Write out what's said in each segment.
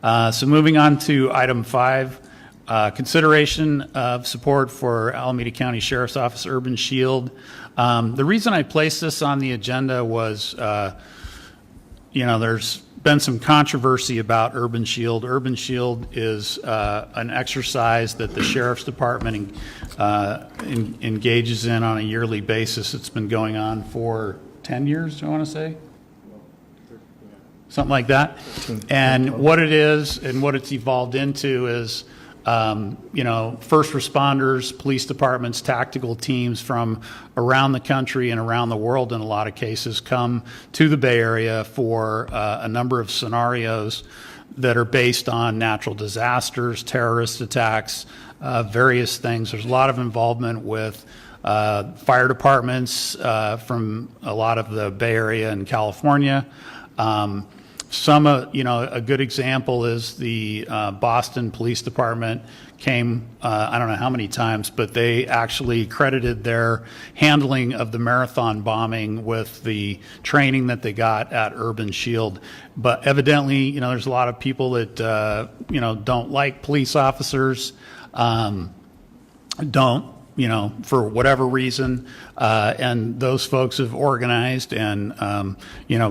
So moving on to item 5, consideration of support for Alameda County Sheriff's Office Urban Shield. The reason I placed this on the agenda was, there's been some controversy about Urban Shield. Urban Shield is an exercise that the Sheriff's Department engages in on a yearly basis. It's been going on for 10 years, I want to say. Something like that. And what it is and what it's evolved into is, first responders, police departments, tactical teams from around the country and around the world in a lot of cases come to the Bay Area for a number of scenarios that are based on natural disasters, terrorist attacks, various things. There's a lot of involvement with fire departments from a lot of the Bay Area and California. A good example is the Boston Police Department came, I don't know how many times, but they actually credited their handling of the marathon bombing with the training that they got at Urban Shield. But evidently, there's a lot of people that, don't like police officers, for whatever reason, and those folks have organized and,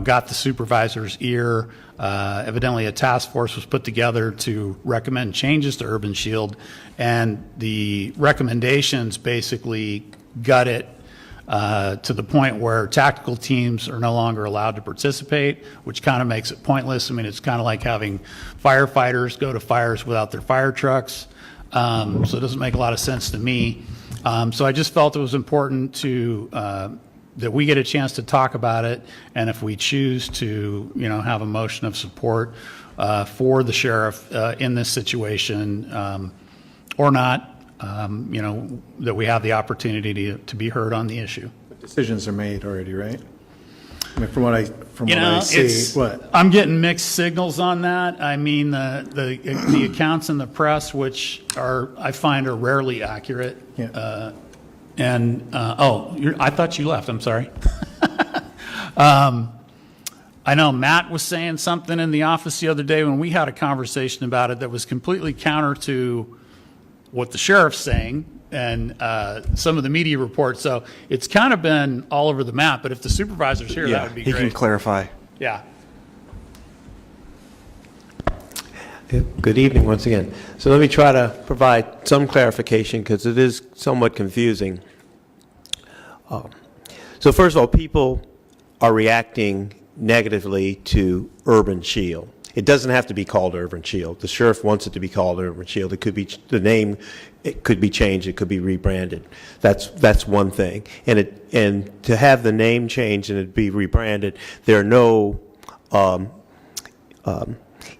got the supervisor's ear. Evidently, a task force was put together to recommend changes to Urban Shield, and the recommendations basically gut it to the point where tactical teams are no longer allowed to participate, which kind of makes it pointless. I mean, it's kind of like having firefighters go to fires without their fire trucks. So it doesn't make a lot of sense to me. So I just felt it was important to that we get a chance to talk about it, and if we choose to, have a motion of support for the sheriff in this situation or not, that we have the opportunity to be heard on the issue. But decisions are made already, right? I mean, from what I see, what? I'm getting mixed signals on that. I mean, the accounts in the press, which I find are rarely accurate. Yeah. I thought you left. I'm sorry. I know Matt was saying something in the office the other day when we had a conversation about it that was completely counter to what the sheriff's saying and some of the media reports. So it's kind of been all over the map, but if the supervisor's here, that would be great. He can clarify. Yeah. Good evening once again. So let me try to provide some clarification because it is somewhat confusing. So first of all, people are reacting negatively to Urban Shield. It doesn't have to be called Urban Shield. The sheriff wants it to be called Urban Shield. It could be the name. It could be changed. It could be rebranded. That's one thing. And to have the name changed and it be rebranded, there are no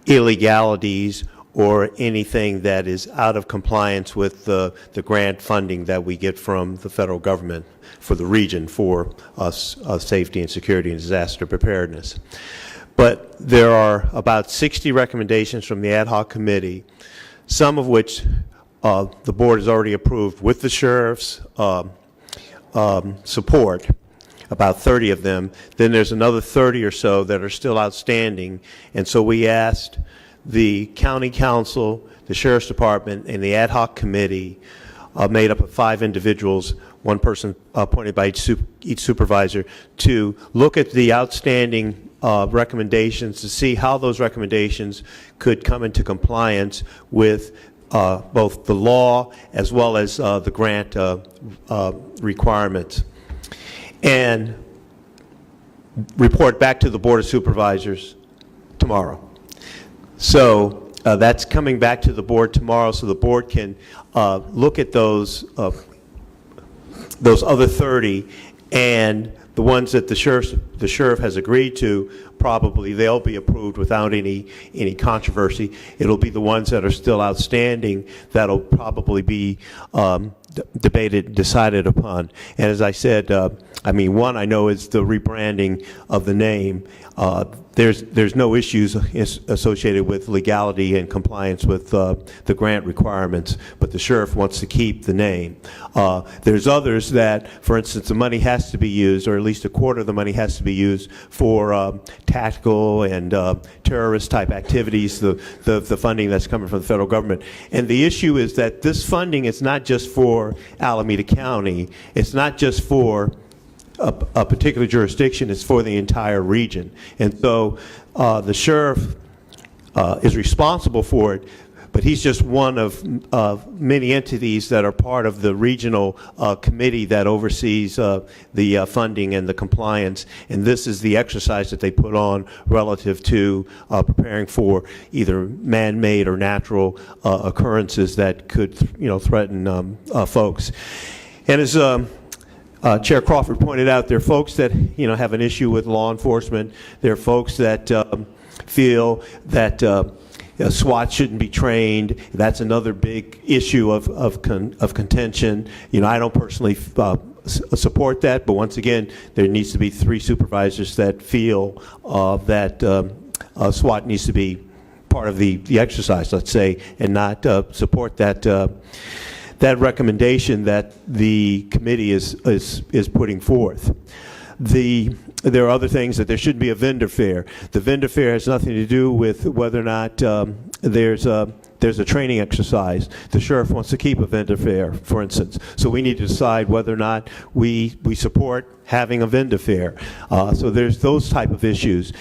illegalities or anything that is out of compliance with the grant funding that we get from the federal government for the region for safety and security and disaster preparedness. But there are about 60 recommendations from the ad hoc committee, some of which the board has already approved with the sheriff's support, about 30 of them. Then there's another 30 or so that are still outstanding. And so we asked the county council, the sheriff's department, and the ad hoc committee, made up of 5 individuals, one person appointed by each supervisor, to look at the outstanding recommendations to see how those recommendations could come into compliance with both the law as well as the grant requirements, and report back to the Board of Supervisors tomorrow. So that's coming back to the board tomorrow, so the board can look at those other 30, and the ones that the sheriff has agreed to, probably they'll be approved without any controversy. It'll be the ones that are still outstanding that'll probably be decided upon. And as I said, one I know is the rebranding of the name. there's no issues associated with legality and compliance with the grant requirements, but the sheriff wants to keep the name. There's others that, for instance, the money has to be used, or at least a quarter of the money has to be used for tactical and terrorist-type activities, the funding that's coming from the federal government. And the issue is that this funding is not just for Alameda County. It's not just for a particular jurisdiction, is for the entire region. And so the sheriff is responsible for it, but he's just one of many entities that are part of the regional committee that oversees the funding and the compliance. And this is the exercise that they put on relative to preparing for either man-made or natural occurrences that could, threaten folks. And as Chair Crawford pointed out, there are folks that have an issue with law enforcement. There are folks that feel that SWAT shouldn't be trained. That's another big issue of contention. I don't personally support that, but once again, there needs to be 3 supervisors that feel that SWAT needs to be part of the exercise, let's say, and not support that recommendation that the committee is putting forth. There are other things, that there shouldn't be a vendor fair. The vendor fair has nothing to do with whether or not there's a training exercise. The sheriff wants to keep a vendor fair, for instance. So we need to decide whether or not we support having a vendor fair. So there's those type of issues.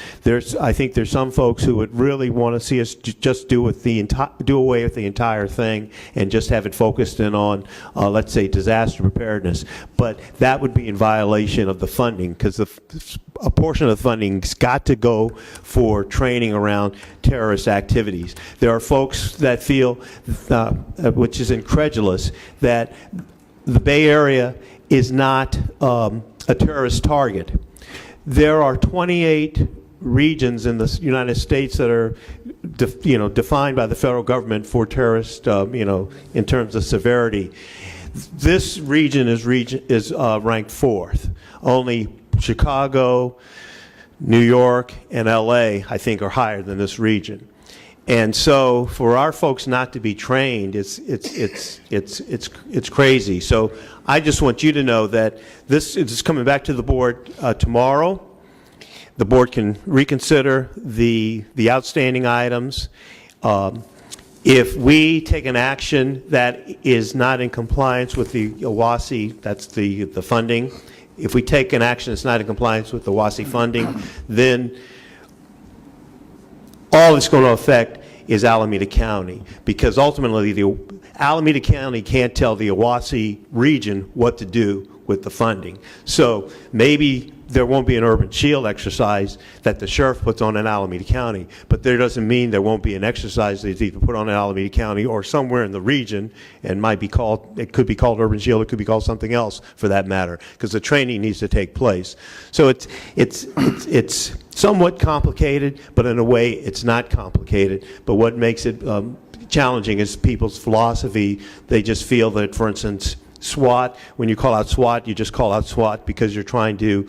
I think there's some folks who would really want to see us just do away with the entire thing and just have it focused in on, let's say, disaster preparedness. But that would be in violation of the funding, because a portion of the funding's got to go for training around terrorist activities. There are folks that feel, which is incredulous, that the Bay Area is not a terrorist target. There are 28 regions in the United States that are, defined by the federal government for terrorist, in terms of severity. This region is ranked 4th. Only Chicago, New York, and LA, I think, are higher than this region. And so, for our folks not to be trained, it's crazy. So, I just want you to know that this is coming back to the board tomorrow. The board can reconsider the outstanding items. If we take an action that is not in compliance with the OWASI, that's the funding. If we take an action that's not in compliance with the OWASI funding, then all it's going to affect is Alameda County, because ultimately the Alameda County can't tell the OWASI region what to do with the funding. So maybe there won't be an urban shield exercise that the sheriff puts on in Alameda County, but there doesn't mean there won't be an exercise that's either put on in Alameda County or somewhere in the region, and it could be called urban shield, it could be called something else for that matter, because the training needs to take place. So it's somewhat complicated, but in a way it's not complicated. But what makes it challenging is people's philosophy. They just feel that, for instance, SWAT, when you call out SWAT, you just call out SWAT because you're trying to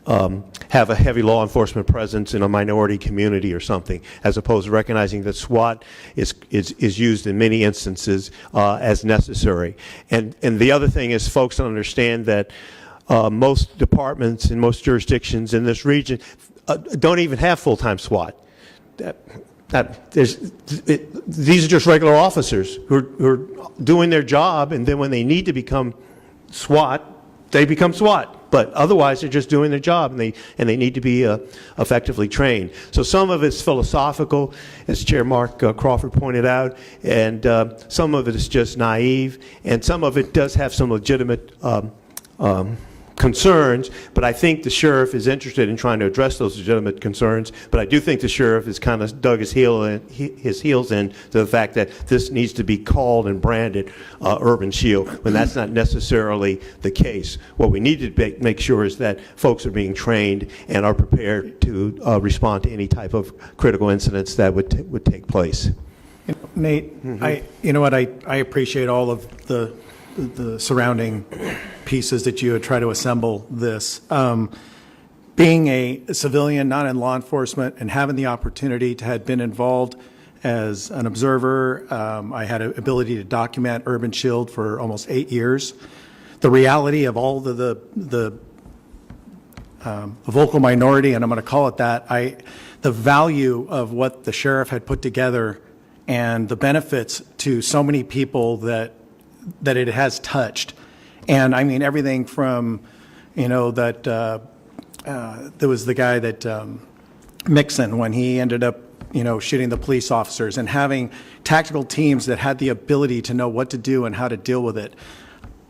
have a heavy law enforcement presence in a minority community or something, as opposed to recognizing that SWAT is used in many instances as necessary. And the other thing is, folks don't understand that most departments in most jurisdictions in this region don't even have full-time SWAT. These are just regular officers who are doing their job, and then when they need to become SWAT, they become SWAT. But otherwise, they're just doing their job, and they need to be effectively trained. So some of it's philosophical, as Chair Mark Crawford pointed out, and some of it is just naive, and some of it does have some legitimate concerns, but I think the sheriff is interested in trying to address those legitimate concerns. But I do think the sheriff has kind of dug his heels in to the fact that this needs to be called and branded urban shield, when that's not necessarily the case. What we need to make sure is that folks are being trained and are prepared to respond to any type of critical incidents that would take place. Nate, I appreciate all of the surrounding pieces that you would try to assemble this. being a civilian, not in law enforcement, and having the opportunity to have been involved as an observer, I had an ability to document Urban Shield for almost 8 years. The reality of all the vocal minority, and I'm going to call it that, the value of what the sheriff had put together and the benefits to so many people that it has touched. And I mean, everything from, there was the guy that, Mixon, when he ended up, shooting the police officers, and having tactical teams that had the ability to know what to do and how to deal with it.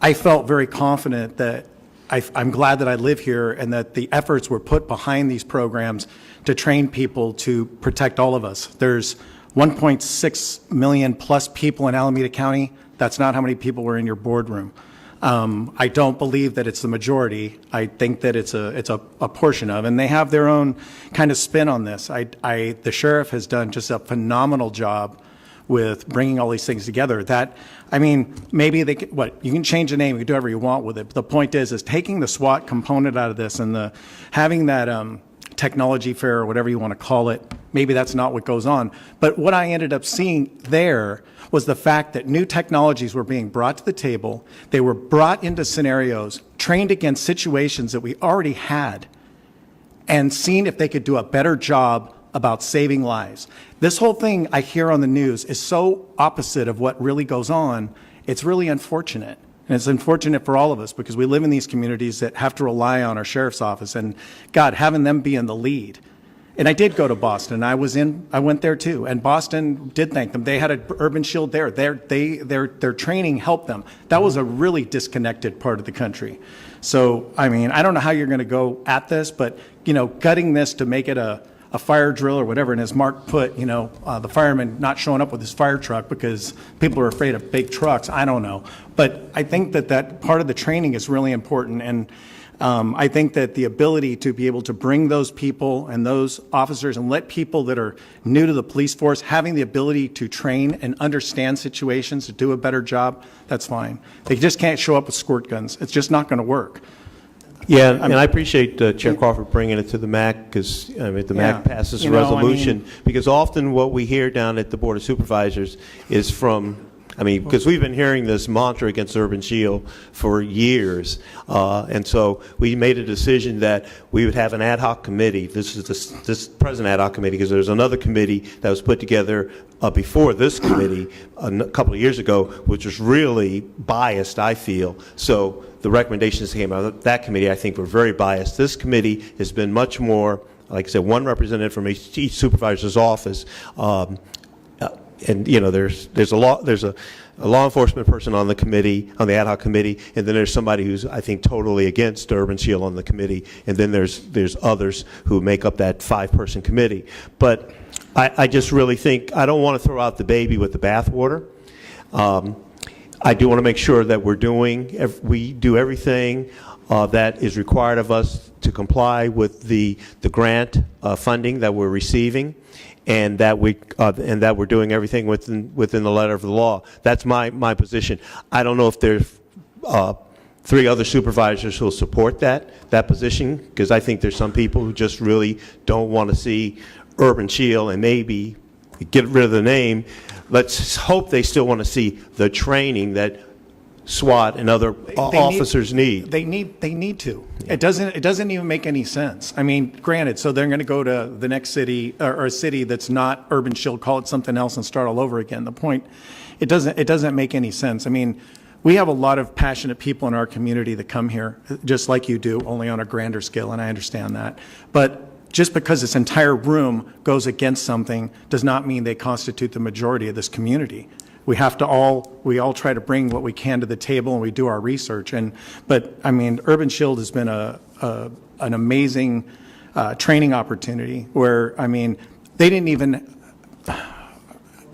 I felt very confident that I'm glad that I live here and that the efforts were put behind these programs to train people to protect all of us. There's 1.6 million plus people in Alameda County. That's not how many people were in your boardroom. I don't believe that it's the majority. I think that it's a portion of, and they have their own kind of spin on this. The sheriff has done just a phenomenal job with bringing all these things together. Maybe they could, you can change the name, you can do whatever you want with it. But the point is taking the SWAT component out of this and having that technology fair or whatever you want to call it. Maybe that's not what goes on. But what I ended up seeing there was the fact that new technologies were being brought to the table. They were brought into scenarios, trained against situations that we already had, and seen if they could do a better job about saving lives. This whole thing I hear on the news is so opposite of what really goes on. It's really unfortunate. And it's unfortunate for all of us because we live in these communities that have to rely on our sheriff's office, and God, having them be in the lead. And I did go to Boston. I went there too. And Boston did thank them. They had an Urban Shield there. Their training helped them. That was a really disconnected part of the country. So, I don't know how you're going to go at this, but, gutting this to make it a fire drill or whatever, and as Mark put, the fireman not showing up with his fire truck because people are afraid of big trucks, I don't know. But I think that part of the training is really important, and I think that the ability to be able to bring those people and those officers and let people that are new to the police force having the ability to train and understand situations to do a better job, that's fine. They just can't show up with squirt guns. It's just not going to work. Yeah, and I appreciate Chair Crawford bringing it to the MAC because the MAC passes a resolution. Because often what we hear down at the Board of Supervisors is from, because we've been hearing this mantra against Urban Shield for years. And so we made a decision that we would have an ad hoc committee. This is this present ad hoc committee because there's another committee that was put together before this committee a couple of years ago, which was really biased, I feel. So the recommendations that came out of that committee, I think, were very biased. This committee has been much more, like I said, one representative from each supervisor's office. And there's a law enforcement person on the committee, on the ad hoc committee, and then there's somebody who's, I think, totally against Urban Shield on the committee, and then there's others who make up that 5-person committee. But I just really think I don't want to throw out the baby with the bathwater. I do want to make sure that we do everything that is required of us to comply with the grant funding that we're receiving, and that we're doing everything within the letter of the law. That's my position. I don't know if there's 3 other supervisors who will support that position, because I think there's some people who just really don't want to see Urban Shield and maybe get rid of the name. Let's hope they still want to see the training that SWAT and other officers need. They need to. Yeah. It doesn't even make any sense. Granted, so they're going to go to the next city or a city that's not Urban Shield, call it something else, and start all over again. The point, it doesn't make any sense. We have a lot of passionate people in our community that come here, just like you do, only on a grander scale, and I understand that. But just because this entire room goes against something does not mean they constitute the majority of this community. We all try to bring what we can to the table, and we do our research. But Urban Shield has been an amazing training opportunity where they didn't even.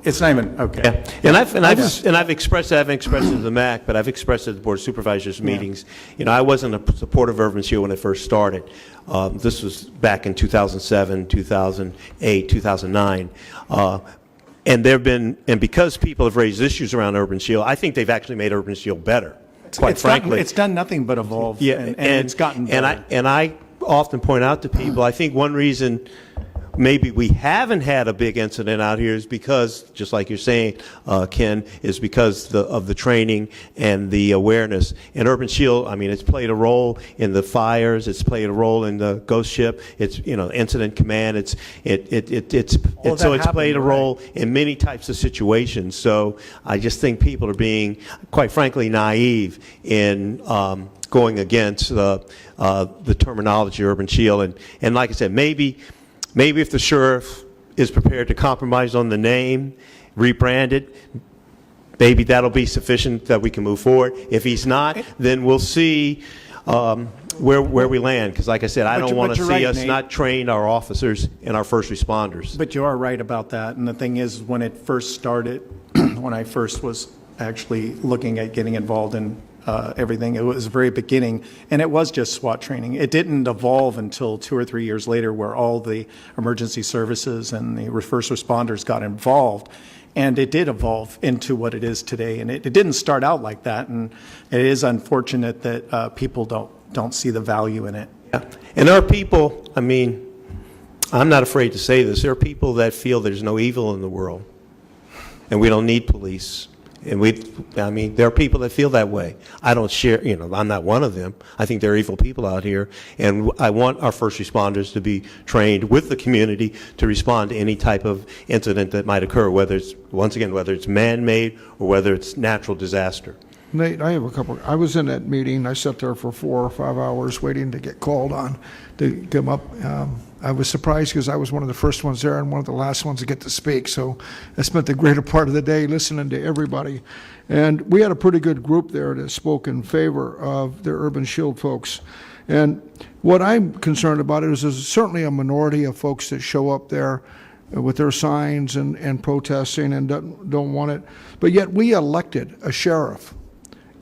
It's not even okay. Yeah. And I've expressed it. I haven't expressed it to the MAC, but I've expressed it at the Board of Supervisors meetings. I wasn't a supporter of Urban Shield when it first started. This was back in 2007, 2008, 2009. And because people have raised issues around Urban Shield, I think they've actually made Urban Shield better. Quite frankly, it's done nothing but evolve. Yeah, and it's gotten better. And I often point out to people, I think one reason maybe we haven't had a big incident out here is because, just like you're saying, Ken, is because of the training and the awareness. And Urban Shield, I mean, it's played a role in the fires. It's played a role in the ghost ship. It's, you know, incident command. It's played a role in many types of situations. So I just think people are being, quite frankly, naive in going against the terminology Urban Shield. And like I said, maybe if the sheriff is prepared to compromise on the name, rebrand it, maybe that'll be sufficient that we can move forward. If he's not, then we'll see where we land. Because like I said, I don't want to see us not train our officers and our first responders. But you are right about that. And the thing is, when it first started, when I first was actually looking at getting involved in everything, it was the very beginning, and it was just SWAT training. It didn't evolve until 2 or 3 years later, where all the emergency services and the first responders got involved, and it did evolve into what it is today. And it didn't start out like that, and it is unfortunate that people don't see the value in it. Yeah. And there are people, I mean, I'm not afraid to say this, there are people that feel there's no evil in the world, and we don't need police. And I mean, there are people that feel that way. I don't share, you know, I'm not one of them. I think there are evil people out here. And I want our first responders to be trained with the community to respond to any type of incident that might occur, whether it's, once again, whether it's man-made or whether it's natural disaster. Nate, I have a couple. I was in that meeting. I sat there for 4 or 5 hours waiting to get called on to come up. I was surprised because I was one of the first ones there and one of the last ones to get to speak. So I spent the greater part of the day listening to everybody. And we had a pretty good group there that spoke in favor of the Urban Shield folks. And what I'm concerned about is there's certainly a minority of folks that show up there with their signs and protesting and don't want it. But yet we elected a sheriff,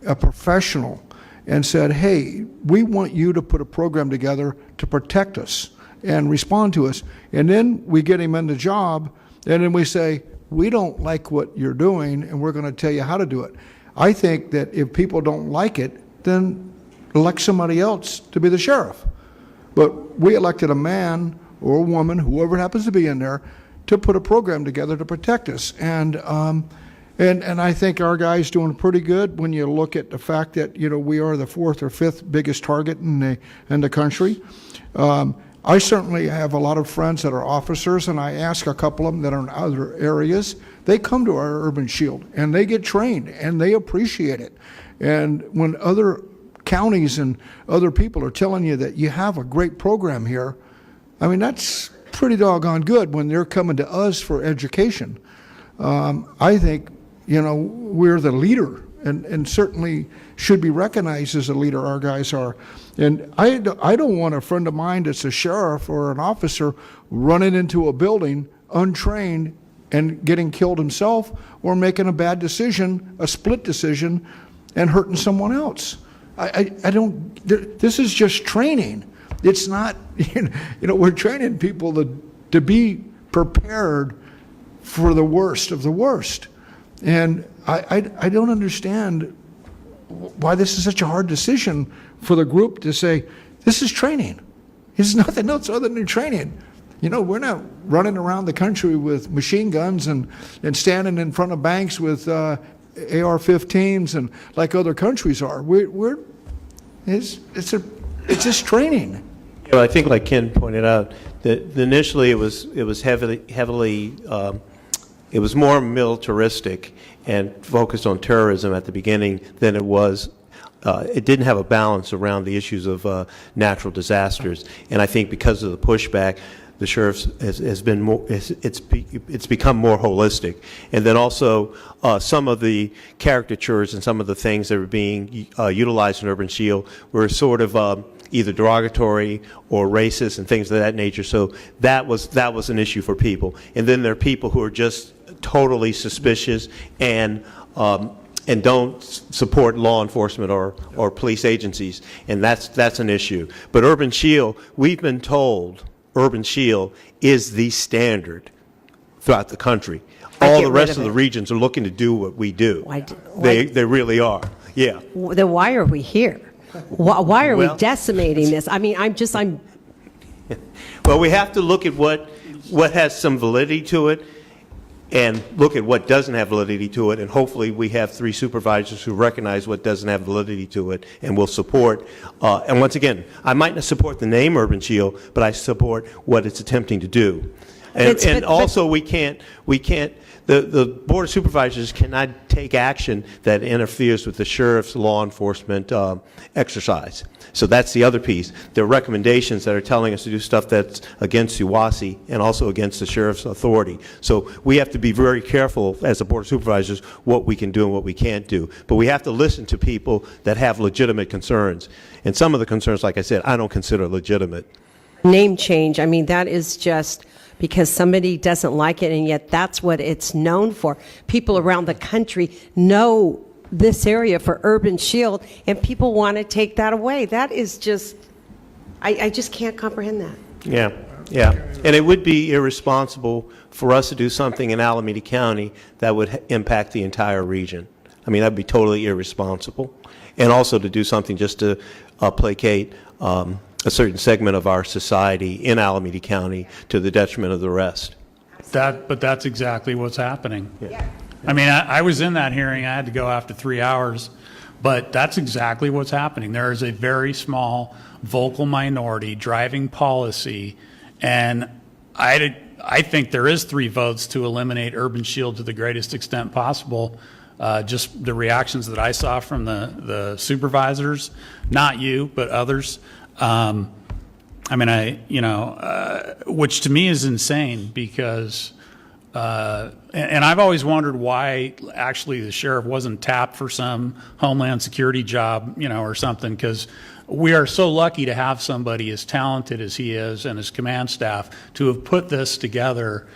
a professional, and said, hey, we want you to put a program together to protect us and respond to us. And then we get him in the job, and then we say, we don't like what you're doing, and we're going to tell you how to do it. I think that if people don't like it, then elect somebody else to be the sheriff. But we elected a man or a woman, whoever happens to be in there, to put a program together to protect us. And I think our guy's doing pretty good when you look at the fact that, you know, we are the 4th or 5th biggest target in the country. I certainly have a lot of friends that are officers, and I ask a couple of them that are in other areas. They come to our Urban Shield, and they get trained, and they appreciate it. And when other counties and other people are telling you that you have a great program here, I mean, that's pretty doggone good when they're coming to us for education. I think, you know, we're the leader and certainly should be recognized as a leader, our guys are. And I don't want a friend of mine that's a sheriff or an officer running into a building untrained and getting killed himself or making a bad decision, a split decision, and hurting someone else. I don't, this is just training. It's not, you know, we're training people to be prepared for the worst of the worst. And I don't understand why this is such a hard decision for the group to say, this is training. It's nothing else other than training. You know, we're not running around the country with machine guns and standing in front of banks with AR-15s and like other countries are. It's just training. You know, I think, like Ken pointed out, that initially it was heavily it was more militaristic and focused on terrorism at the beginning than it was. It didn't have a balance around the issues of natural disasters, and I think because of the pushback, the sheriff's has been more. It's become more holistic, and then also some of the caricatures and some of the things that were being utilized in Urban Shield were sort of either derogatory or racist and things of that nature. So that was an issue for people. And then there are people who are just totally suspicious and don't support law enforcement or police agencies, and that's an issue. But Urban Shield, we've been told Urban Shield is the standard throughout the country. All the rest of the regions are looking to do what we do. They really are. Yeah. Then why are we here? Why are we decimating this? I mean, I'm Well, we have to look at what has some validity to it and look at what doesn't have validity to it, and hopefully we have 3 supervisors who recognize what doesn't have validity to it and will support. And once again, I might not support the name Urban Shield, but I support what it's attempting to do. And also we can't, the Board of Supervisors cannot take action that interferes with the sheriff's law enforcement exercise. So that's the other piece. There are recommendations that are telling us to do stuff that's against UASI and also against the sheriff's authority. So we have to be very careful as a Board of Supervisors what we can do and what we can't do. But we have to listen to people that have legitimate concerns. And some of the concerns, like I said, I don't consider legitimate. Name change, I mean, that is just because somebody doesn't like it, and yet that's what it's known for. People around the country know this area for Urban Shield, and people want to take that away. That is just, I just can't comprehend that. Yeah, yeah. And it would be irresponsible for us to do something in Alameda County that would impact the entire region. I mean, that'd be totally irresponsible. And also to do something just to placate a certain segment of our society in Alameda County to the detriment of the rest. But that's exactly what's happening. Yeah. I mean, I was in that hearing. I had to go after 3 hours, but that's exactly what's happening. There is a very small vocal minority driving policy, and I think there is 3 votes to eliminate Urban Shield to the greatest extent possible. Just the reactions that I saw from the supervisors, not you, but others. I mean, which to me is insane because, and I've always wondered why actually the sheriff wasn't tapped for some Homeland Security job, or something, because we are so lucky to have somebody as talented as he is and his command staff to have put this together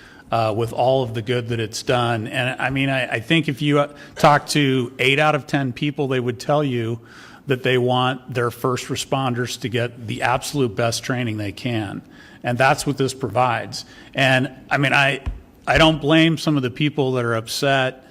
with all of the good that it's done. And I mean, I think if you talk to 8 out of 10 people, they would tell you that they want their first responders to get the absolute best training they can. And that's what this provides. And I mean, I don't blame some of the people that are upset,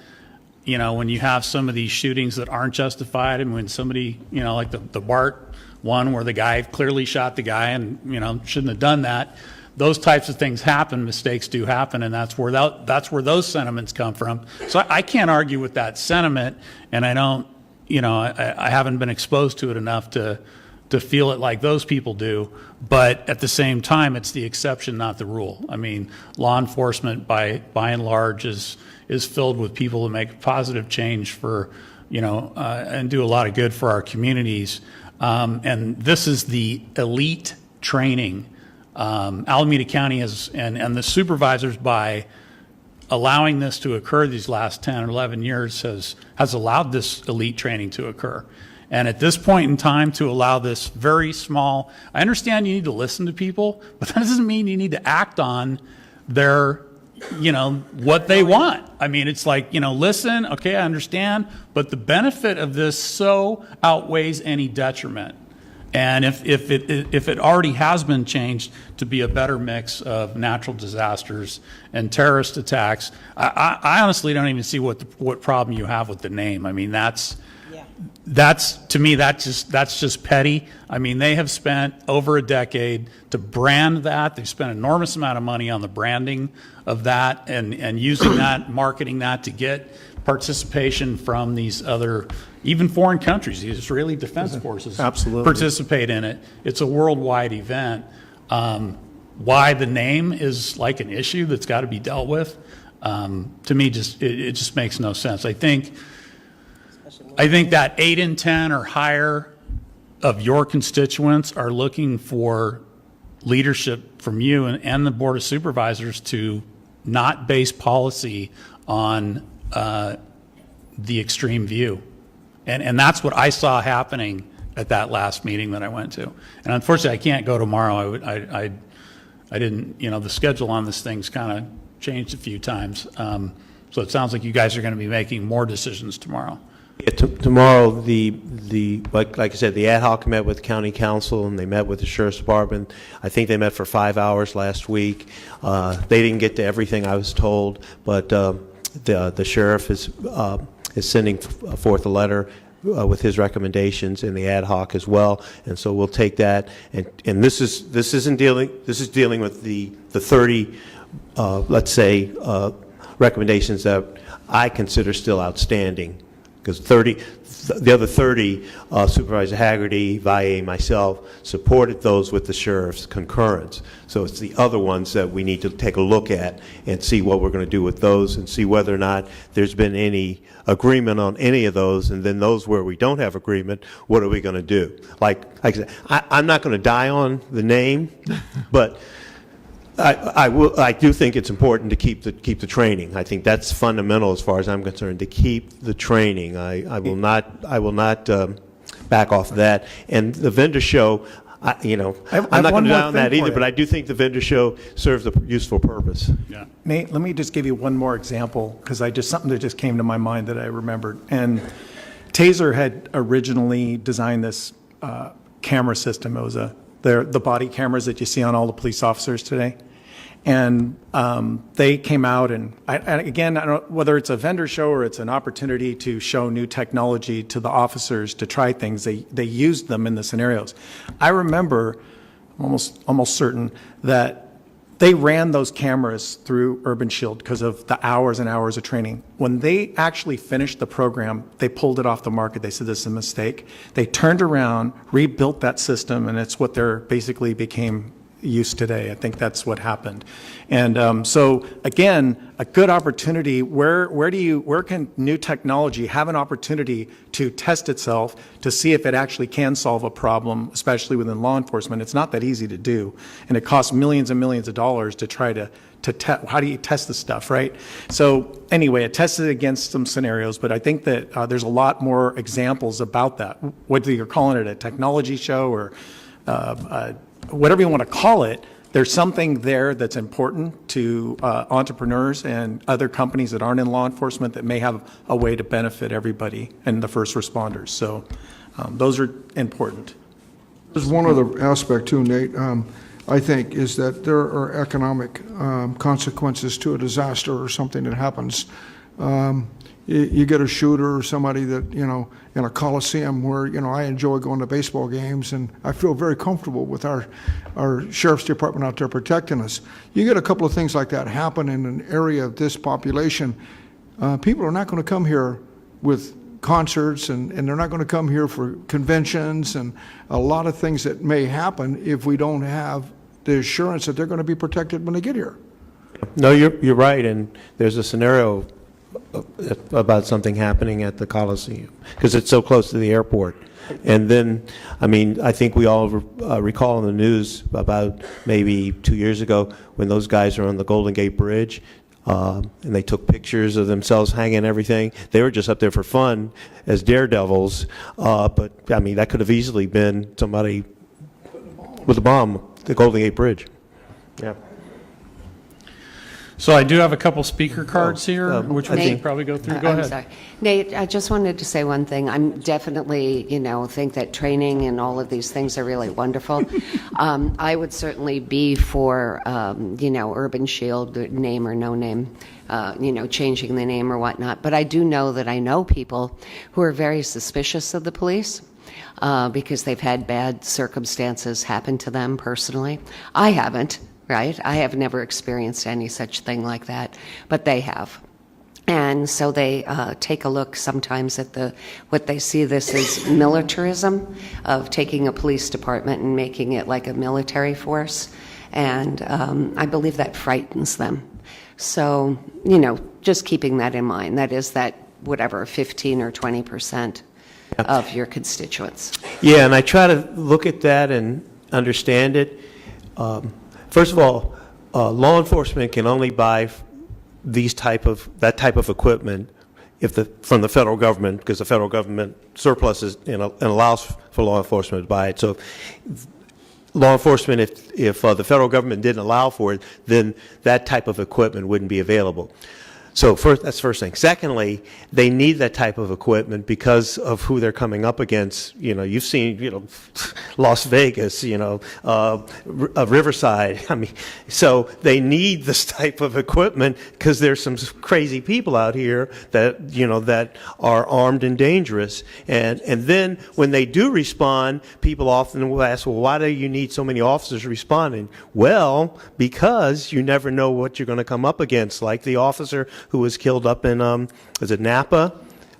when you have some of these shootings that aren't justified. And when somebody, like the Bart one where the guy clearly shot the guy and, shouldn't have done that. Those types of things happen, mistakes do happen, and that's where those sentiments come from. So I can't argue with that sentiment, and I don't, I haven't been exposed to it enough to feel it like those people do. But at the same time, it's the exception, not the rule. I mean, law enforcement by and large is filled with people who make positive change for, and do a lot of good for our communities. And this is the elite training. Alameda County has, and the supervisors, by allowing this to occur these last 10 or 11 years, has allowed this elite training to occur. And at this point in time, to allow this very small, I understand you need to listen to people, but that doesn't mean you need to act on their, what they want. I mean, it's like, listen, okay, I understand, but the benefit of this so outweighs any detriment. And if it already has been changed to be a better mix of natural disasters and terrorist attacks, I honestly don't even see what problem you have with the name. I mean, that's to me, that's just petty. I mean, they have spent over a decade to brand that. They've spent an enormous amount of money on the branding of that and using that, marketing that to get participation from these other, even foreign countries. The Israeli Defense Forces Absolutely participate in it. It's a worldwide event. Why the name is like an issue that's got to be dealt with, to me, it just makes no sense. I think that 8 in 10 or higher of your constituents are looking for leadership from you and the Board of Supervisors to not base policy on the extreme view. And that's what I saw happening at that last meeting that I went to. And unfortunately, I can't go tomorrow. I didn't, the schedule on this thing's kind of changed a few times. So it sounds like you guys are going to be making more decisions tomorrow. Yeah, tomorrow, like I said, the ad hoc met with county council and they met with the sheriff's department. I think they met for 5 hours last week. They didn't get to everything I was told, but the sheriff is sending forth a letter with his recommendations in the ad hoc as well, and so we'll take that. And this is dealing with the 30, let's say, recommendations that I consider still outstanding, because the other 30, Supervisor Haggerty, Valle, myself, supported those with the sheriff's concurrence. So it's the other ones that we need to take a look at and see what we're going to do with those, and see whether or not there's been any agreement on any of those, and then those where we don't have agreement, what are we going to do? Like I said, I'm not going to die on the name, but I do think it's important to keep the training. I think that's fundamental as far as I'm concerned, to keep the training. I will not back off of that. And the vendor show, I'm not going to die on that either, but I do think the vendor show serves a useful purpose. Yeah. Nate, let me just give you one more example, because something that just came to my mind that I remembered. And Taser had originally designed this camera system. It was the body cameras that you see on all the police officers today. And they came out, and again, I don't know whether it's a vendor show or it's an opportunity to show new technology to the officers to try things. They used them in the scenarios. I remember, I'm almost certain, that they ran those cameras through Urban Shield because of the hours and hours of training. When they actually finished the program, they pulled it off the market. They said this is a mistake. They turned around, rebuilt that system, and it's what they're basically became used today. I think that's what happened. And so again, a good opportunity. Where can new technology have an opportunity to test itself to see if it actually can solve a problem, especially within law enforcement? It's not that easy to do, and it costs millions and millions of dollars to try to test. How do you test the stuff, right? So anyway, it tested against some scenarios, but I think that there's a lot more examples about that. Whether you're calling it a technology show or whatever you want to call it, there's something there that's important to entrepreneurs and other companies that aren't in law enforcement that may have a way to benefit everybody and the first responders. So those are important. There's one other aspect too, Nate, I think, is that there are economic consequences to a disaster or something that happens. You get a shooter or somebody that, in a coliseum where, I enjoy going to baseball games, and I feel very comfortable with our sheriff's department out there protecting us. You get a couple of things like that happen in an area of this population, people are not going to come here with concerts, and they're not going to come here for conventions and a lot of things that may happen if we don't have the assurance that they're going to be protected when they get here. No, you're right, and there's a scenario about something happening at the Coliseum because it's so close to the airport. And then, I think we all recall in the news about maybe 2 years ago when those guys were on the Golden Gate Bridge and they took pictures of themselves hanging everything. They were just up there for fun as daredevils, but that could have easily been somebody with a bomb at the Golden Gate Bridge. Yeah. So I do have a couple speaker cards here, which we can probably go through. Go I'm ahead. sorry. Nate, I just wanted to say one thing. I'm definitely, think that training and all of these things are really wonderful. I would certainly be for, Urban Shield, name or no name, changing the name or whatnot. But I do know that I know people who are very suspicious of the police. Because they've had bad circumstances happen to them personally. I haven't. Right? I have never experienced any such thing like that, but they have. And so they take a look sometimes at what they see this as militarism of taking a police department and making it like a military force. And I believe that frightens them. So, just keeping that in mind. That is that, 15 or 20% of your constituents. Yeah, and I try to look at that and understand it. First of all, law enforcement can only buy that type of equipment from the federal government, because the federal government surpluses and allows for law enforcement to buy it. So, law enforcement, if the federal government didn't allow for it, then that type of equipment wouldn't be available. So first, that's the first thing. Secondly, they need that type of equipment because of who they're coming up against. You know, you've seen, you know, Las Vegas, you know, Riverside. I mean, so they need this type of equipment because there's some crazy people out here that, you know, that are armed and dangerous. And then when they do respond, people often will ask, well, why do you need so many officers responding? Well, because you never know what you're going to come up against, like the officer who was killed up in, was it Napa?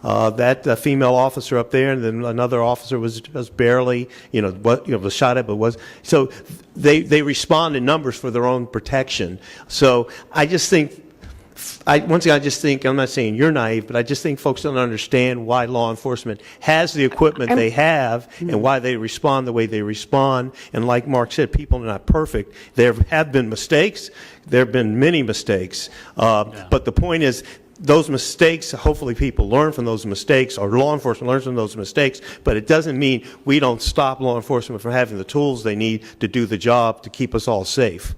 That female officer up there, and then another officer was barely, was shot at, but was. So they respond in numbers for their own protection. So I just think, once again, I just think, I'm not saying you're naive, but I just think folks don't understand why law enforcement has the equipment they have and why they respond the way they respond. And like Mark said, people are not perfect. There have been mistakes. There have been many mistakes. But the point is, those mistakes, hopefully people learn from those mistakes, or law enforcement learns from those mistakes, but it doesn't mean we don't stop law enforcement from having the tools they need to do the job to keep us all safe.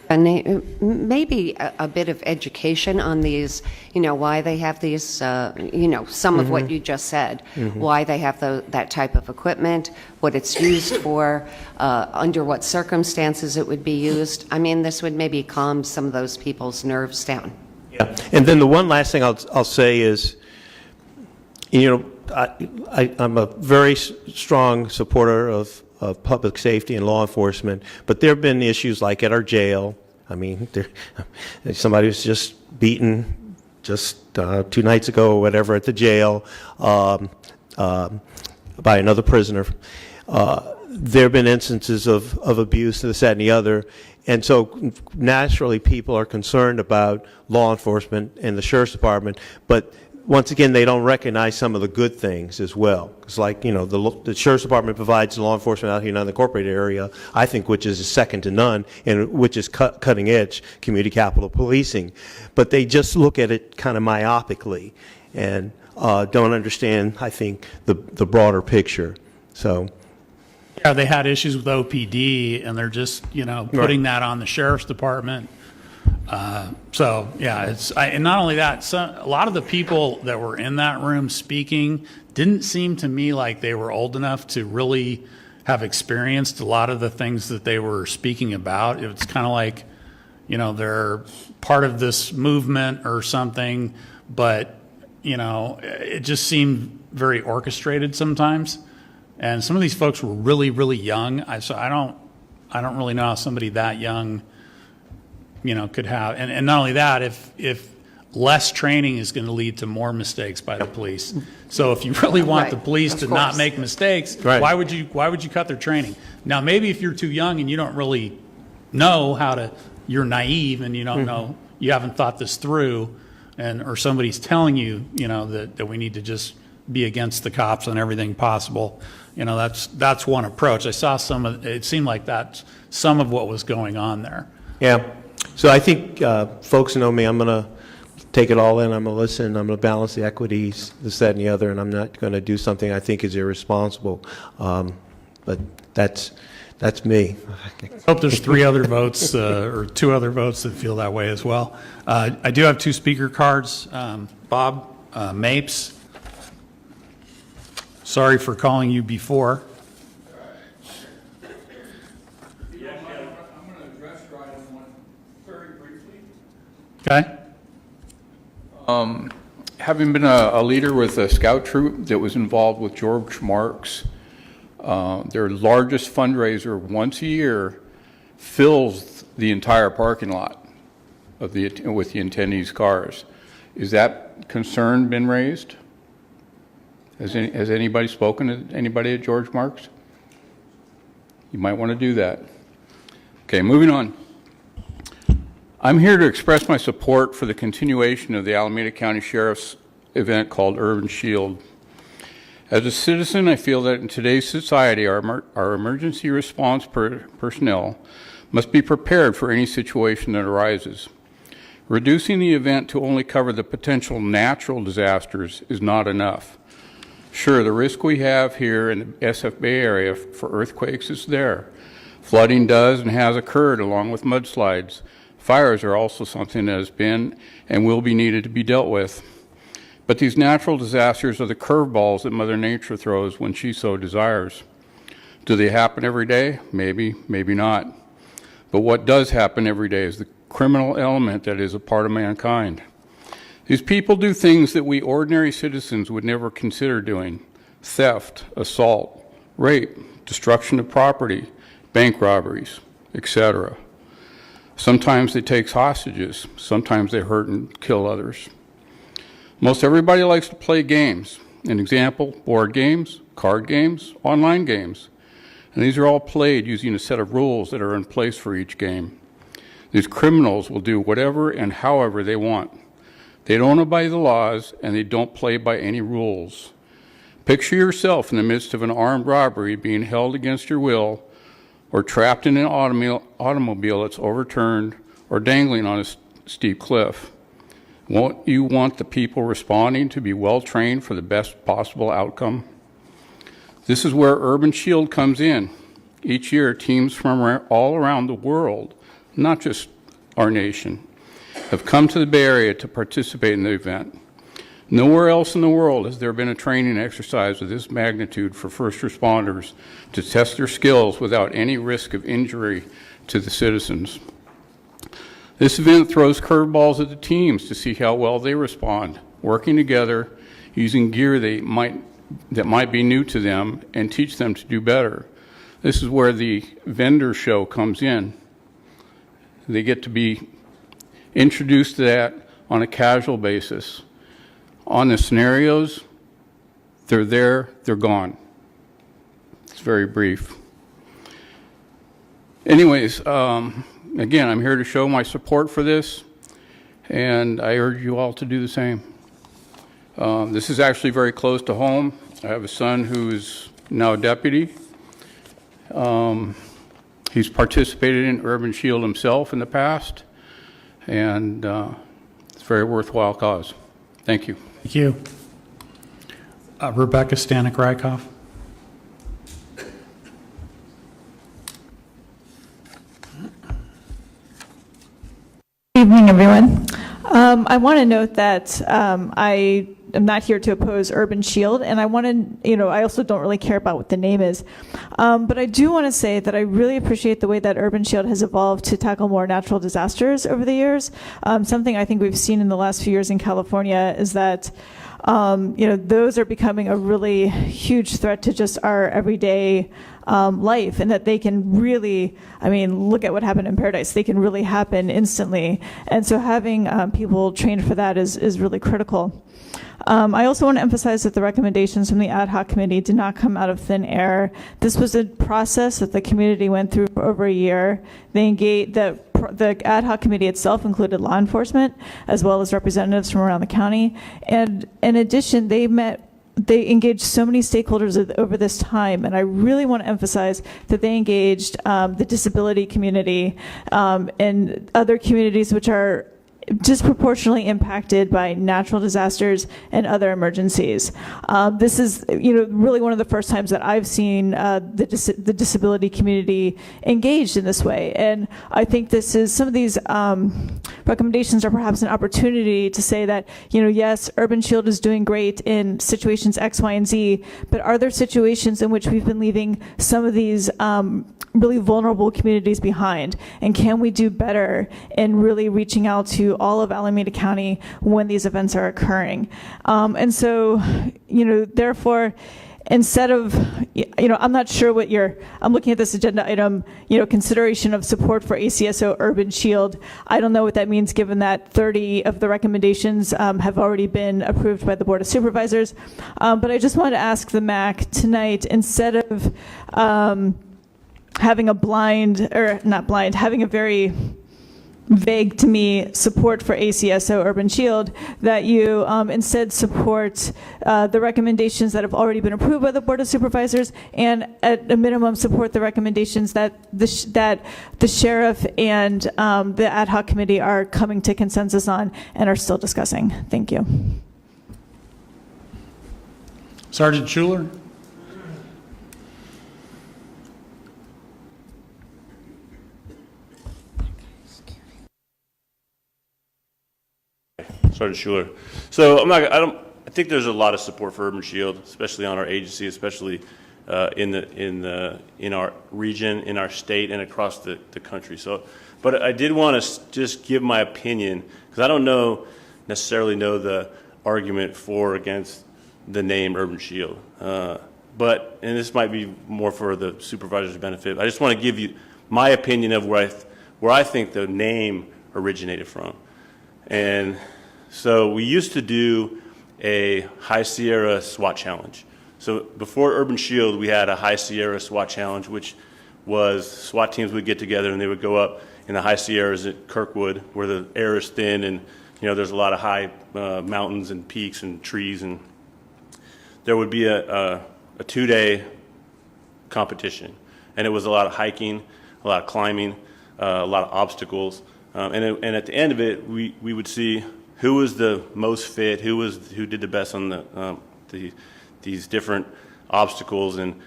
And maybe a bit of education on these, why they have these, some of what you just said, why they have that type of equipment, what it's used for, under what circumstances it would be used. I mean, this would maybe calm some of those people's nerves down. Yeah, and then the one last thing I'll say is, I'm a very strong supporter of public safety and law enforcement, but there have been issues like at our jail. I mean, somebody was just beaten just 2 nights ago or whatever at the jail by another prisoner. There have been instances of abuse, this, that, and the other. And so naturally people are concerned about law enforcement and the sheriff's department, but once again, they don't recognize some of the good things as well. It's like, the sheriff's department provides law enforcement out here in the unincorporated area, I think, which is second to none, and which is cutting edge community capital policing. But they just look at it kind of myopically and don't understand, I think, the broader picture. So. Yeah, they had issues with OPD, and they're just, putting that on the sheriff's department. So yeah, and not only that, a lot of the people that were in that room speaking didn't seem to me like they were old enough to really have experienced a lot of the things that they were speaking about. It's kind of like, they're part of this movement or something, but, it just seemed very orchestrated sometimes. And some of these folks were really, really young. So I don't really know how somebody that young, could have. And not only that, if less training is going to lead to more mistakes by the police. So if you really want the police to not make mistakes, why would you cut their training? Now, maybe if you're too young and you don't really know you're naive and you don't know, you haven't thought this through, or somebody's telling you, that we need to just be against the cops on everything possible. That's one approach. I saw it seemed like that's some of what was going on there. Yeah. So I think folks know me. I'm going to take it all in. I'm going to listen. I'm going to balance the equities, this, that, and the other, and I'm not going to do something I think is irresponsible. But that's me. I hope there's 3 other votes or 2 other votes that feel that way as well. I do have 2 speaker cards. Bob Mapes. Sorry for calling you before. I'm going to address your item one very briefly. Okay. Having been a leader with a scout troop that was involved with George Marks, their largest fundraiser once a year fills the entire parking lot with the attendees' cars. Is that concern been raised? Has anybody spoken to anybody at George Marks? You might want to do that. Okay, moving on. I'm here to express my support for the continuation of the Alameda County Sheriff's event called Urban Shield. As a citizen, I feel that in today's society, our emergency response personnel must be prepared for any situation that arises. Reducing the event to only cover the potential natural disasters is not enough. Sure, the risk we have here in the SF Bay area for earthquakes is there. Flooding does and has occurred along with mudslides. Fires are also something that has been and will be needed to be dealt with. But these natural disasters are the curveballs that Mother Nature throws when she so desires. Do they happen every day? Maybe, maybe not. But what does happen every day is the criminal element that is a part of mankind. These people do things that we ordinary citizens would never consider doing: theft, assault, rape, destruction of property, bank robberies, etc. Sometimes they take hostages. Sometimes they hurt and kill others. Most everybody likes to play games. An example, board games, card games, online games. And these are all played using a set of rules that are in place for each game. These criminals will do whatever and however they want. They don't obey the laws, and they don't play by any rules. Picture yourself in the midst of an armed robbery, being held against your will, or trapped in an automobile that's overturned, or dangling on a steep cliff. Won't you want the people responding to be well trained for the best possible outcome? This is where Urban Shield comes in. Each year, teams from all around the world, not just our nation, have come to the Bay Area to participate in the event. Nowhere else in the world has there been a training exercise of this magnitude for first responders to test their skills without any risk of injury to the citizens. This event throws curveballs at the teams to see how well they respond, working together, using gear that might be new to them, and teach them to do better. This is where the vendor show comes in. They get to be introduced to that on a casual basis. On the scenarios, they're there, they're gone. It's very brief. Anyways, again, I'm here to show my support for this, and I urge you all to do the same. This is actually very close to home. I have a son who is now a deputy. He's participated in Urban Shield himself in the past, and it's a very worthwhile cause. Thank you. Thank you. Rebecca Stanek-Rykoff. Good evening, everyone. I want to note that I am not here to oppose Urban Shield, and I want to, I also don't really care about what the name is. But I do want to say that I really appreciate the way that Urban Shield has evolved to tackle more natural disasters over the years. Something I think we've seen in the last few years in California is that those are becoming a really huge threat to just our everyday life, and that they can really, look at what happened in Paradise. They can really happen instantly. And so having people trained for that is really critical. I also want to emphasize that the recommendations from the ad hoc committee did not come out of thin air. This was a process that the community went through for over a year. They engaged, the ad hoc committee itself included law enforcement as well as representatives from around the county. And in addition, they engaged so many stakeholders over this time, and I really want to emphasize that they engaged the disability community and other communities which are disproportionately impacted by natural disasters and other emergencies. This is, really one of the first times that I've seen the disability community engaged in this way. And I think this is, some of these recommendations are perhaps an opportunity to say that, yes, Urban Shield is doing great in situations X, Y, and Z, but are there situations in which we've been leaving some of these really vulnerable communities behind? And can we do better in really reaching out to all of Alameda County when these events are occurring? And so, therefore, instead of, I'm not sure what I'm looking at this agenda item, consideration of support for ACSO Urban Shield. I don't know what that means given that 30 of the recommendations have already been approved by the Board of Supervisors. But I just wanted to ask the MAC tonight, instead of having having a very vague to me support for ACSO Urban Shield, that you instead support the recommendations that have already been approved by the Board of Supervisors, and at a minimum support the recommendations that the sheriff and the ad hoc committee are coming to consensus on and are still discussing. Thank you. Sergeant Schuler. Sergeant Schuler. So I think there's a lot of support for Urban Shield, especially on our agency, especially in our region, in our state, and across the country. So, but I did want to just give my opinion, because I don't necessarily know the argument for or against the name Urban Shield. But, and this might be more for the supervisor's benefit, I just want to give you my opinion of where I think the name originated from. And so we used to do a High Sierra SWAT challenge. So before Urban Shield, we had a High Sierra SWAT challenge, which was SWAT teams would get together and they would go up in the High Sierras at Kirkwood, where the air is thin and there's a lot of high mountains and peaks and trees, and there would be a 2-day competition, and it was a lot of hiking, a lot of climbing, a lot of obstacles, and at the end of it, we would see who was the most fit, who did the best on these different obstacles, and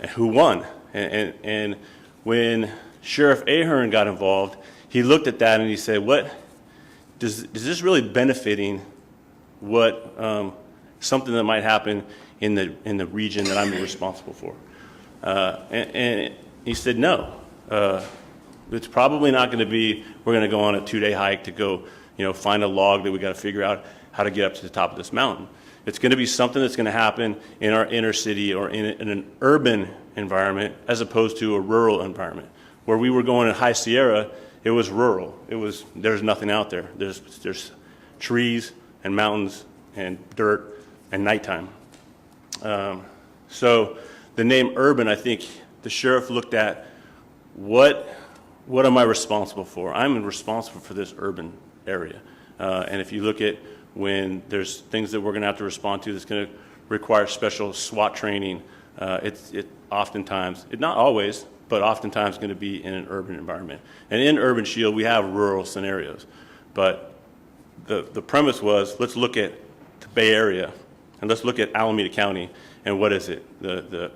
who won. And when Sheriff Ahern got involved, he looked at that and he said, "What is this really benefiting? What something that might happen in the region that I'm responsible for?" And he said, "No, it's probably not going to be. We're going to go on a 2-day hike to go, find a log that we got to figure out how to get up to the top of this mountain. It's going to be something that's going to happen in our inner city or in an urban environment, as opposed to a rural environment. Where we were going in High Sierra, it was rural. There's nothing out there. There's trees and mountains and dirt and nighttime. So the name urban, I think the sheriff looked at what am I responsible for? I'm responsible for this urban area. And if you look at when there's things that we're going to have to respond to that's going to require special SWAT training, it oftentimes, not always, but oftentimes going to be in an urban environment. And in Urban Shield, we have rural scenarios. But the premise was, let's look at the Bay Area, and let's look at Alameda County, and what is it? The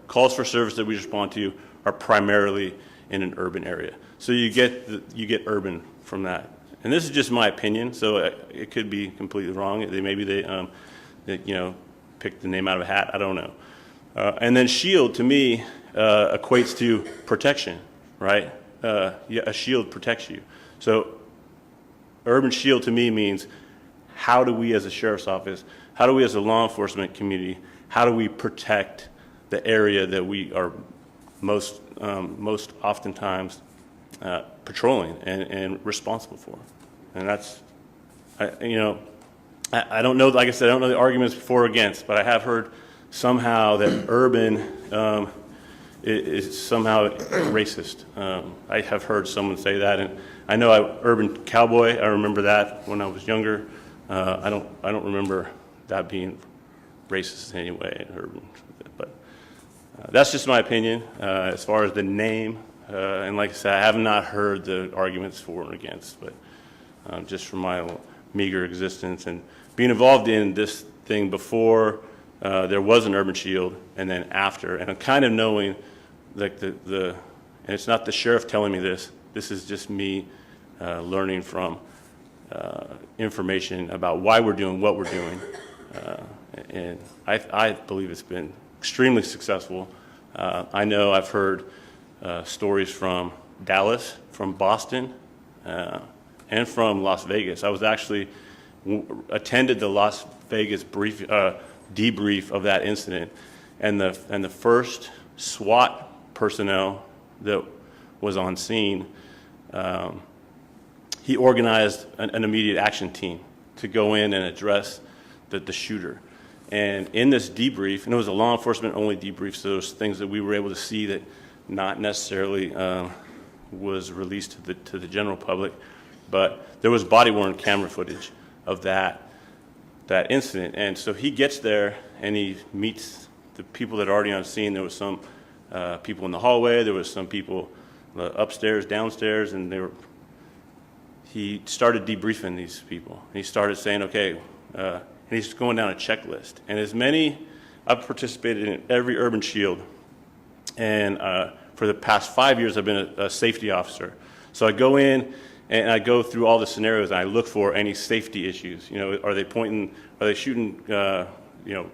calls for service that we respond to are primarily in an urban area. So you get urban from that. And this is just my opinion, so it could be completely wrong. Maybe they picked the name out of a hat. I don't know. And then shield, to me, equates to protection, right? A shield protects you. So urban shield to me means, how do we as a sheriff's office, how do we as a law enforcement community, how do we protect the area that we are most oftentimes patrolling and responsible for? And that's, I don't know, like I said, I don't know the arguments for or against, but I have heard somehow that urban is somehow racist. I have heard someone say that, and I know urban cowboy, I remember that when I was younger. I don't remember that being racist in any way, urban. But that's just my opinion as far as the name. And like I said, I have not heard the arguments for and against, but just from my meager existence and being involved in this thing before there was an urban shield, and then after, and I'm kind of knowing, like and it's not the sheriff telling me this is just me learning from information about why we're doing what we're doing, and I believe it's been extremely successful. I know I've heard stories from Dallas, from Boston, and from Las Vegas. I was actually attended the Las Vegas debrief of that incident, and the first SWAT personnel that was on scene, he organized an immediate action team to go in and address the shooter. And in this debrief, and it was a law enforcement only debrief, so there was things that we were able to see that not necessarily was released to the general public, but there was body-worn camera footage of that incident. And so he gets there and he meets the people that are already on scene. There was some people in the hallway, there was some people upstairs, downstairs, and he started debriefing these people. He started saying, okay, and he's going down a checklist. And I've participated in every urban shield, and for the past 5 years I've been a safety officer. So I go in And I go through all the scenarios, and I look for any safety issues. You know, are they shooting, you know,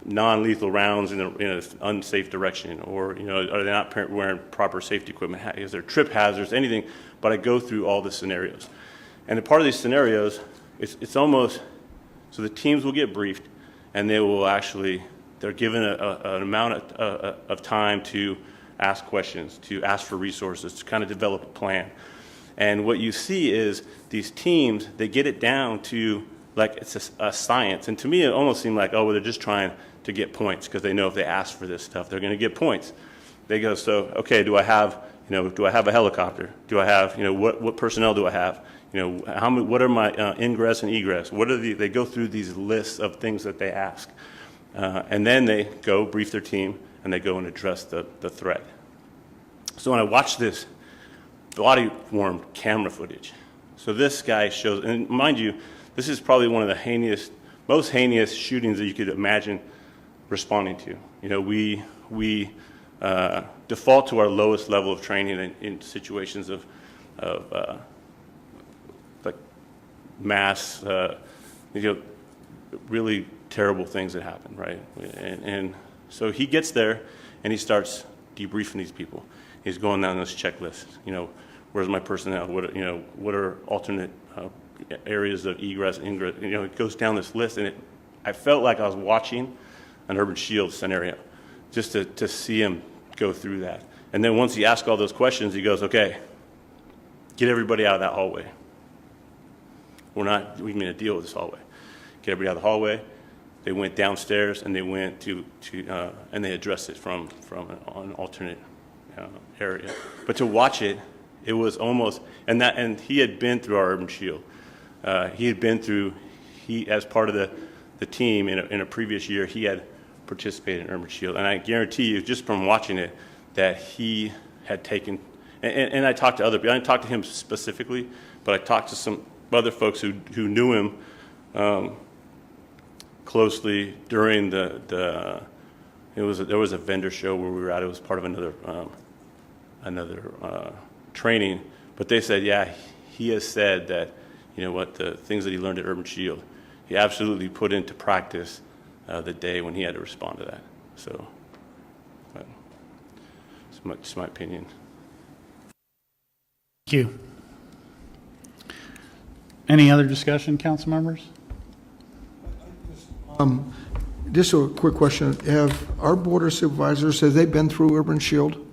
non-lethal rounds in an unsafe direction? Or, you know, are they not wearing proper safety equipment? Is there trip hazards, anything? But I go through all the scenarios. And a part of these scenarios, it's almost, so the teams will get briefed, and they will actually, they're given an amount of time to ask questions, to ask for resources, to kind of develop a plan. And what you see is these teams, they get it down to like it's a science. And to me, it almost seemed like, oh, well, they're just trying to get points because they know if they ask for this stuff, they're going to get points. They go, so, okay, do I have a helicopter? Do I have, you know, what personnel do I have? You know, what are my ingress and egress? They go through these lists of things that they ask. And then they go brief their team, and they go and address the threat. So when I watch this body-worn camera footage, so this guy shows, and mind you, this is probably one of the most heinous shootings that you could imagine responding to. You know, we default to our lowest level of training in situations of like mass, you know, really terrible things that happen, right? And so he gets there and he starts debriefing these people. He's going down this checklist. You know, where's my personnel? What are alternate areas of egress and ingress? You know, it goes down this list, and I felt like I was watching an Urban Shield scenario, just to see him go through that. And then once he asks all those questions, he goes, okay, get everybody out of that hallway. We made a deal with this hallway. Get everybody out of the hallway. They went downstairs and they went to and they addressed it from an alternate area. But to watch it, it was almost, and he had been through our Urban Shield. He had been through, as part of the team in a previous year, he had participated in Urban Shield. And I guarantee you, just from watching it, that he had taken, and I talked to other people. I didn't talk to him specifically, but I talked to some other folks who knew him closely during there was a vendor show where we were at. It was part of another training, but they said, yeah, he has said that, you know what, the things that he learned at Urban Shield, he absolutely put into practice the day when he had to respond to that. So, but it's my opinion. Thank you. Any other discussion, council members? Just a quick question. Have our board of supervisors, have they been through Urban Shield?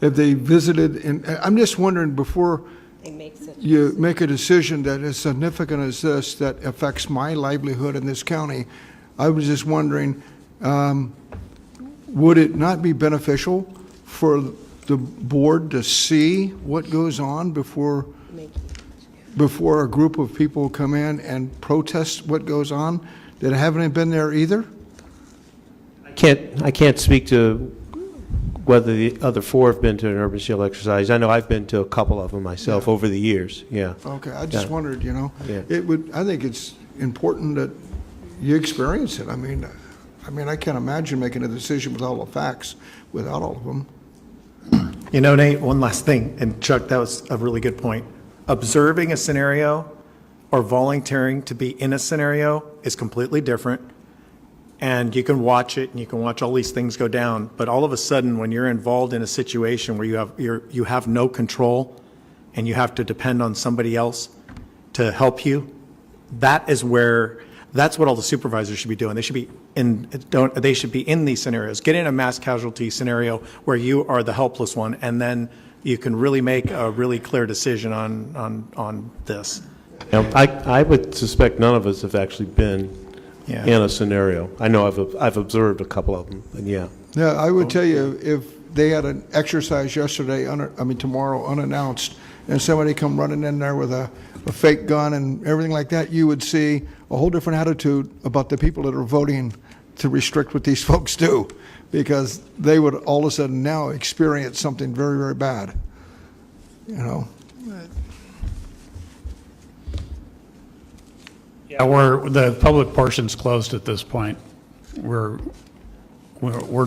Have they visited? And I'm just wondering, before you make a decision that is significant as this, that affects my livelihood in this county, I was just wondering, would it not be beneficial for the board to see what goes on before a group of people come in and protest what goes on that haven't been there either? I can't speak to whether the other four have been to an Urban Shield exercise. I know I've been to a couple of them myself over the years. Yeah. Okay, I just wondered, you know, Yeah. I think it's important that you experience it. I mean, I can't imagine making a decision with all the facts without all of them. You know, Nate, one last thing, and Chuck, that was a really good point. Observing a scenario or volunteering to be in a scenario is completely different. And you can watch it and you can watch all these things go down. But all of a sudden, when you're involved in a situation where you have no control and you have to depend on somebody else to help you, that's what all the supervisors should be doing. They should be in these scenarios. Get in a mass casualty scenario where you are the helpless one, and then you can really make a really clear decision on this. I would suspect none of us have actually been Yeah. in a scenario. I know I've observed a couple of them, but yeah. Yeah, I would tell you, if they had an exercise yesterday, tomorrow, unannounced, and somebody come running in there with a fake gun and everything like that, you would see a whole different attitude about the people that are voting to restrict what these folks do, because they would all of a sudden now experience something very, very bad, you know. Yeah, the public portion's closed at this point. We're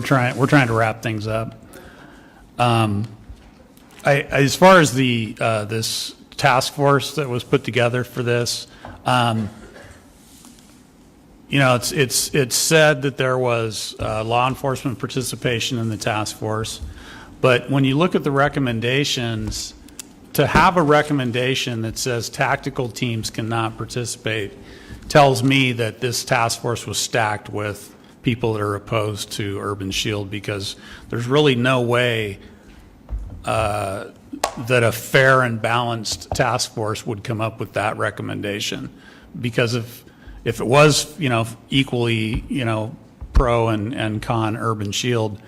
trying to wrap things up. As far as the this task force that was put together for this, it's said that there was law enforcement participation in the task force, but when you look at the recommendations, to have a recommendation that says tactical teams cannot participate tells me that this task force was stacked with people that are opposed to Urban Shield, because there's really no way that a fair and balanced task force would come up with that recommendation. Because if it was, equally, pro and con Urban Shield,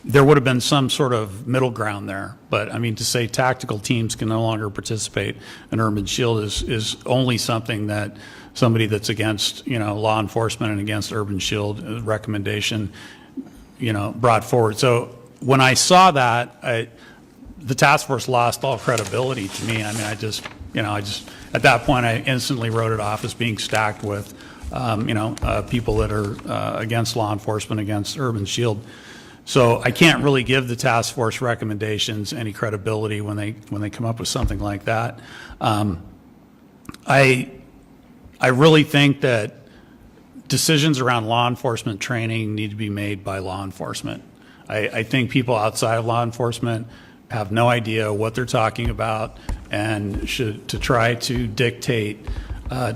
there would have been some sort of middle ground there. But I mean, to say tactical teams can no longer participate in Urban Shield is only something that somebody that's against, law enforcement and against Urban Shield recommendation, brought forward. So when I saw that, the task force lost all credibility to me. I mean, I just at that point, I instantly wrote it off as being stacked with, people that are against law enforcement, against Urban Shield. So I can't really give the task force recommendations any credibility when they come up with something like that. I really think that decisions around law enforcement training need to be made by law enforcement. I think people outside of law enforcement have no idea what they're talking about, and to try to dictate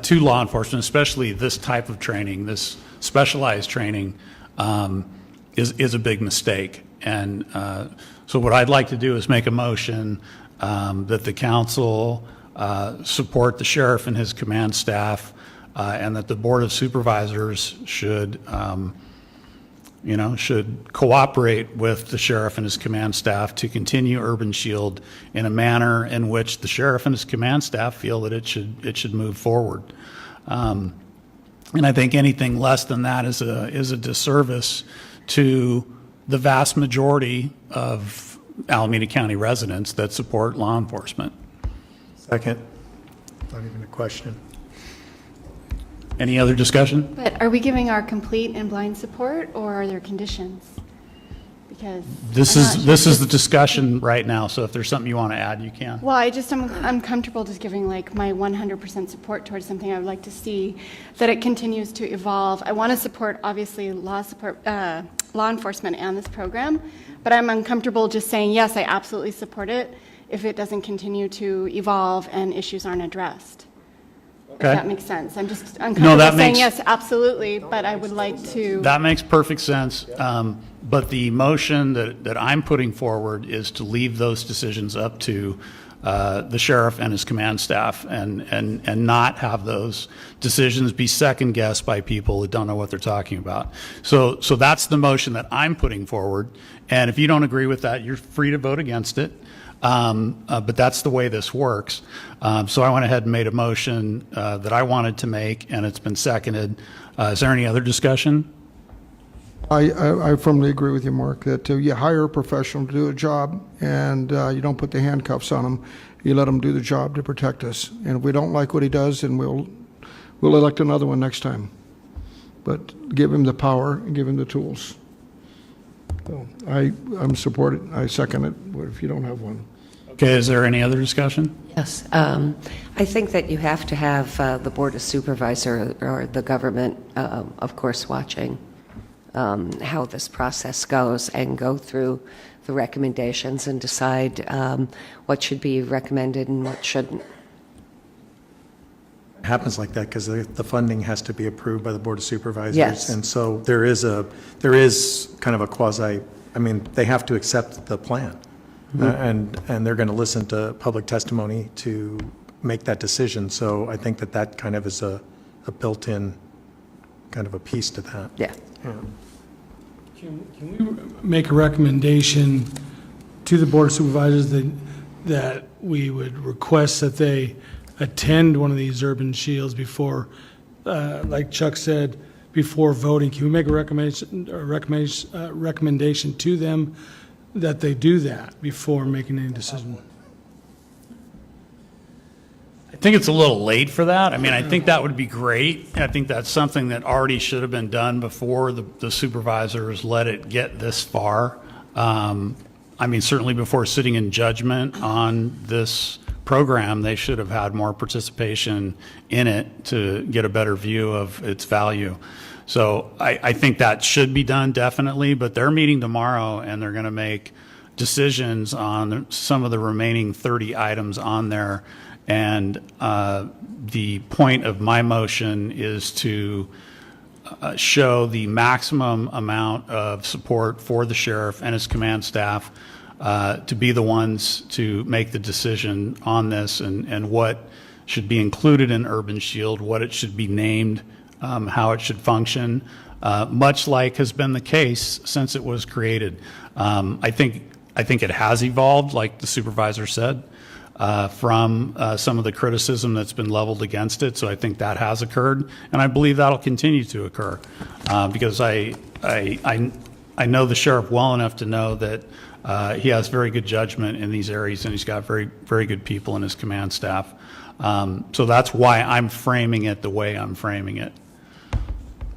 to law enforcement, especially this type of training, this specialized training, is a big mistake. And so what I'd like to do is make a motion that the council support the sheriff and his command staff, and that the Board of Supervisors should cooperate with the sheriff and his command staff to continue Urban Shield in a manner in which the sheriff and his command staff feel that it should move forward. And I think anything less than that is a disservice to the vast majority of Alameda County residents that support law enforcement. Second. Not even a question. Any other discussion? But are we giving our complete and blind support, or are there conditions? Because This I'm not sure. is the discussion right now, so if there's something you want to add, you can. Well, I'm comfortable just giving like my 100% support towards something. I would like to see that it continues to evolve. I want to support, obviously, law enforcement and this program, but I'm uncomfortable just saying, yes, I absolutely support it if it doesn't continue to evolve and issues aren't addressed. Okay. If that makes sense. I'm just uncomfortable saying makes- yes, absolutely, but I would like to. That makes perfect sense. But the motion that I'm putting forward is to leave those decisions up to the sheriff and his command staff, and not have those decisions be second guessed by people that don't know what they're talking about. So that's the motion that I'm putting forward. And if you don't agree with that, you're free to vote against it. But that's the way this works. So I went ahead and made a motion that I wanted to make, and it's been seconded. Is there any other discussion? I firmly agree with you, Mark, that you hire a professional to do a job, and you don't put the handcuffs on him. You let him do the job to protect us. And if we don't like what he does, then we'll elect another one next time. But give him the power and give him the tools. So I'm supported. I second it if you don't have one. Okay, is there any other discussion? Yes. I think that you have to have the Board of Supervisor or the government, of course, watching how this process goes and go through the recommendations and decide what should be recommended and what shouldn't. It happens like that because the funding has to be approved by the Board of Supervisors. Yes. And so there is kind of a quasi, I mean, they have to accept the plan. And they're going to listen to public testimony to make that decision. So I think that kind of is a built-in kind of a piece to that. Yeah. Can we make a recommendation to the Board of Supervisors that we would request that they attend one of these urban shields before, like Chuck said, before voting? Can we make a recommendation to them that they do that before making any decision? I think it's a little late for that. I mean, I think that would be great. I think that's something that already should have been done before the supervisors let it get this far. I mean, certainly before sitting in judgment on this program, they should have had more participation in it to get a better view of its value. So I think that should be done, definitely, but they're meeting tomorrow, and they're going to make decisions on some of the remaining 30 items on there. And the point of my motion is to show the maximum amount of support for the sheriff and his command staff to be the ones to make the decision on this, and what should be included in Urban Shield, what it should be named, how it should function, much like has been the case since it was created. I think it has evolved, like the supervisor said, from some of the criticism that's been leveled against it. So I think that has occurred, and I believe that'll continue to occur because I know the sheriff well enough to know that he has very good judgment in these areas, and he's got very, very good people in his command staff. So that's why I'm framing it the way I'm framing it.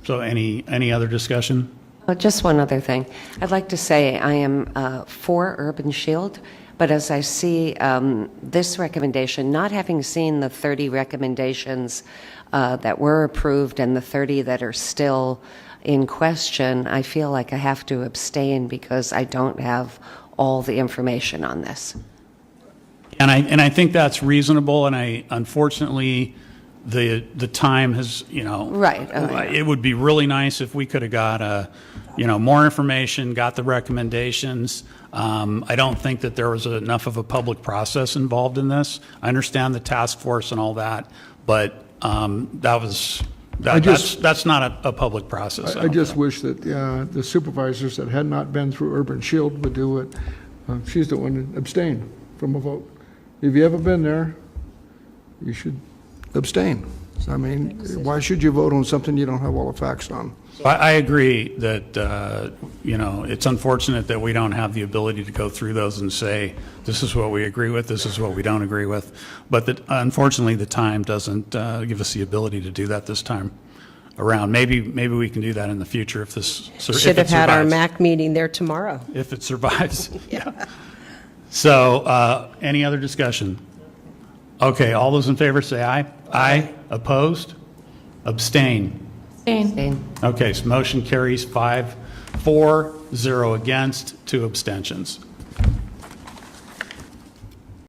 So any other discussion? Just one other thing. I'd like to say I am for Urban Shield, but as I see this recommendation, not having seen the 30 recommendations that were approved and the 30 that are still in question, I feel like I have to abstain because I don't have all the information on this. And I think that's reasonable, and unfortunately, the time has, Right. Oh, yeah. It would be really nice if we could have got more information, got the recommendations. I don't think that there was enough of a public process involved in this. I understand the task force and all that, but that's not a public process. I just wish that the supervisors that had not been through Urban Shield would do it. She's the one that abstained from a vote. If you haven't been there, you should abstain. I mean, why should you vote on something you don't have all the facts on? I agree that, it's unfortunate that we don't have the ability to go through those and say, this is what we agree with, this is what we don't agree with. But that, unfortunately, the time doesn't give us the ability to do that this time around. Maybe we can do that in the future if this Should have had our MAC meeting there tomorrow. If it survives. Yeah. So, any other discussion? Okay, all those in favor say aye. Aye. Opposed? Abstain? Abstain. Okay, so motion carries 5-4, 0 against, 2 abstentions.